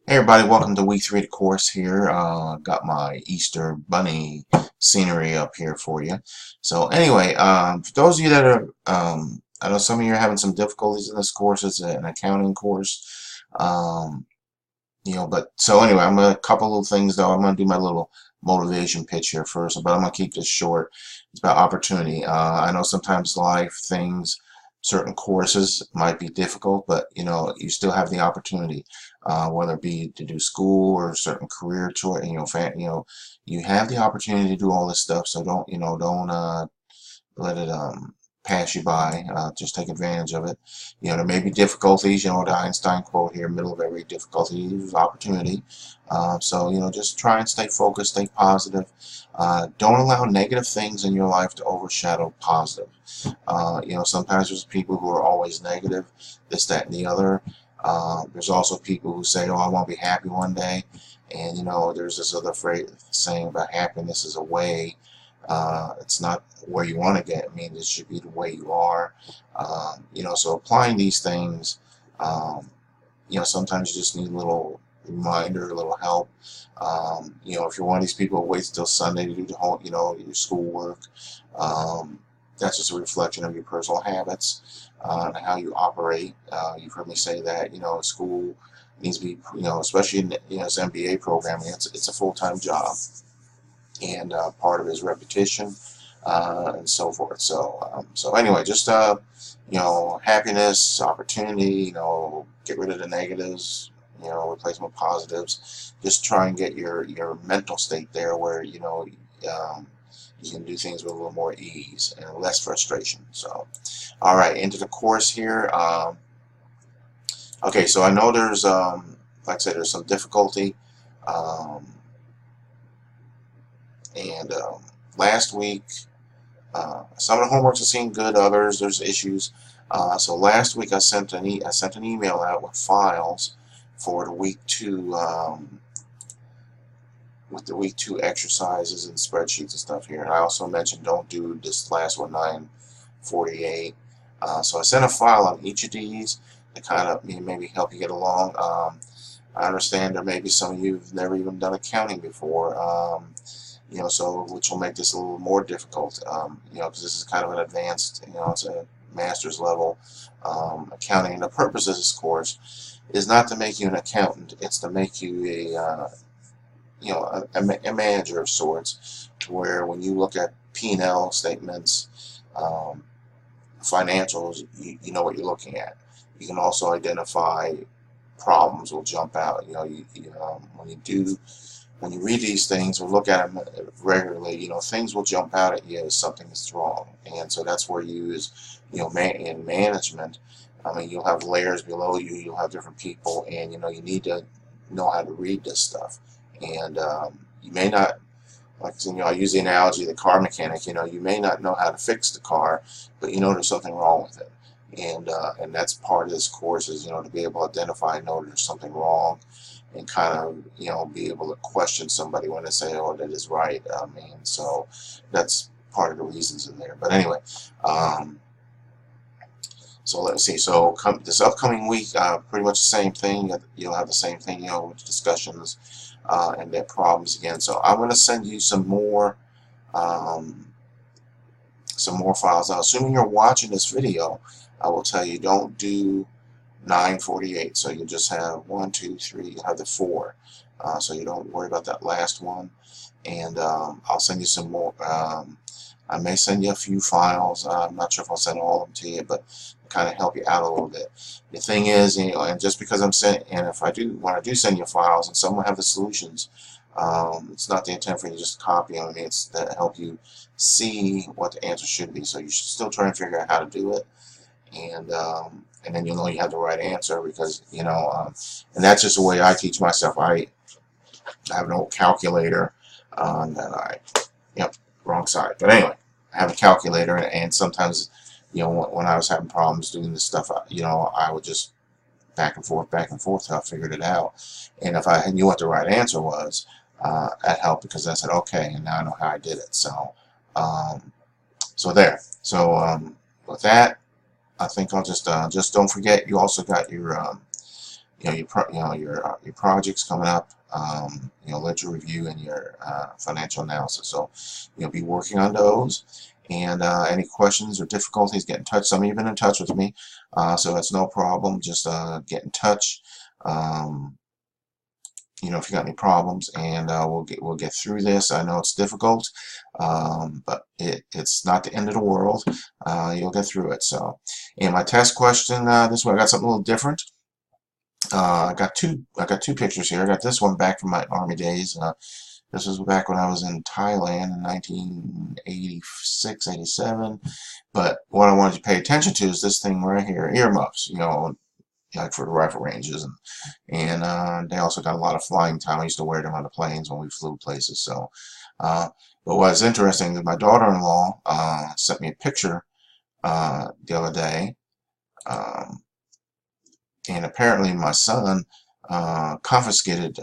Hey everybody, welcome to week 3 of the course here. Got my Easter bunny scenery up here for you. So anyway, for those of you that are, I know some of you are having some difficulties in this course. It's an accounting course. But so anyway, I'm gonna, a couple of things though. I'm gonna do my little motivation pitch here first, but I'm gonna keep this short. It's about opportunity. I know sometimes life things, certain courses might be difficult, but you still have the opportunity, whether it be to do school or a certain career choice. You have the opportunity to do all this stuff. So don't let it pass you by. Just take advantage of it. There may be difficulties. The Einstein quote here: "Middle of every difficulty is opportunity." So just try and stay focused, stay positive. Don't allow negative things in your life to overshadow positive. Sometimes there's people who are always negative, this, that, and the other. There's also people who say, "Oh, I won't be happy one day," and there's this other phrase saying about happiness is a way. It's not where you want to get. I mean, it should be the way you are. So applying these things, sometimes you just need a little reminder, a little help. If you're one of these people who waits till Sunday to do the whole, your schoolwork, that's just a reflection of your personal habits and how you operate. You've heard me say that, school needs to be, especially in this MBA program, it's a full-time job, and part of his repetition and so forth. So anyway, just happiness, opportunity. Get rid of the negatives. Replace them with positives. Just try and get your mental state there where you can do things with a little more ease and less frustration. So, all right, into the course here. Okay, so I know there's like I said, there's some difficulty. Um, And last week, some of the homeworks are seeing good, others there's issues. So last week I sent an email out with files for the week 2, with the week 2 exercises and spreadsheets and stuff here. And I also mentioned don't do this last one, 948. So I sent a file on each of these to kind of maybe help you get along. I understand there may be some of you who've never even done accounting before. So which will make this a little more difficult, because this is kind of an advanced, it's a master's level accounting. And the purpose of this course is not to make you an accountant; it's to make you a manager of sorts, to where when you look at P&L statements, financials, you know what you're looking at. You can also identify problems will jump out. When you read these things or look at them regularly, things will jump out at you as something is wrong. And so that's where you use, in management, I mean, you'll have layers below you, you'll have different people, and, you need to know how to read this stuff. And you may not, like, I use the analogy of the car mechanic, you may not know how to fix the car, but you know there's something wrong with it. And that's part of this course is, to be able to identify and know there's something wrong, and kind of, be able to question somebody when they say, "Oh, that is right." I mean, so that's part of the reasons in there. But anyway, so let's see. So this upcoming week, pretty much the same thing. You'll have the same thing, with discussions and their problems again. So I'm going to send you um, some more files. Now, assuming you're watching this video, I will tell you don't do 948. So you just have 1, 2, 3. You have the 4. So you don't worry about that last one. And I'll send you some more. I may send you a few files. I'm not sure if I'll send all of them to you, but kind of help you out a little bit. The thing is, and just because I'm sending, and if I do, when I do send you files, and some will have the solutions, it's not the intent for you to just copy them. I mean, it's to help you see what the answer should be. So you should still try and figure out how to do it, and then you'll know you have the right answer, because and that's just the way I teach myself. I have an old calculator that yep, wrong side. But anyway, I have a calculator, and sometimes, when I was having problems doing this stuff, I would just back and forth till I figured it out. And if I knew what the right answer was, that helped, because I said, okay, and now I know how I did it. So, there. So with that, I think I'll just don't forget, you also got your your projects coming up, ledger review and your financial analysis. So you'll be working on those. And any questions or difficulties, get in touch. Some of you have been in touch with me, so that's no problem. Just get in touch. If you got any problems, and we'll get through this. I know it's difficult, but it's not the end of the world. You'll get through it. So, and my test question this one, I got something a little different. I got two pictures here. I got this one back from my Army days. This was back when I was in Thailand in 1986, 87. But what I wanted to pay attention to is this thing right here, earmuffs. Like for the rifle ranges, and they also got a lot of flying time. I used to wear them on the planes when we flew places. So, but what's interesting is my daughter-in-law sent me a picture the other day, and apparently my son confiscated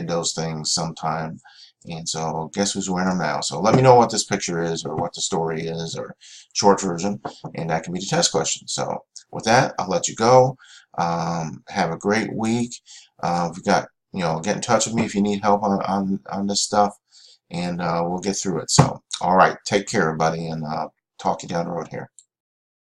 those things sometime. And so guess who's wearing them now? So let me know what this picture is, or what the story is, or short version, and that can be the test question. So with that, I'll let you go. Have a great week. If you got, get in touch with me if you need help on this stuff, and we'll get through it. So all right, take care, everybody, and talk to you down the road here.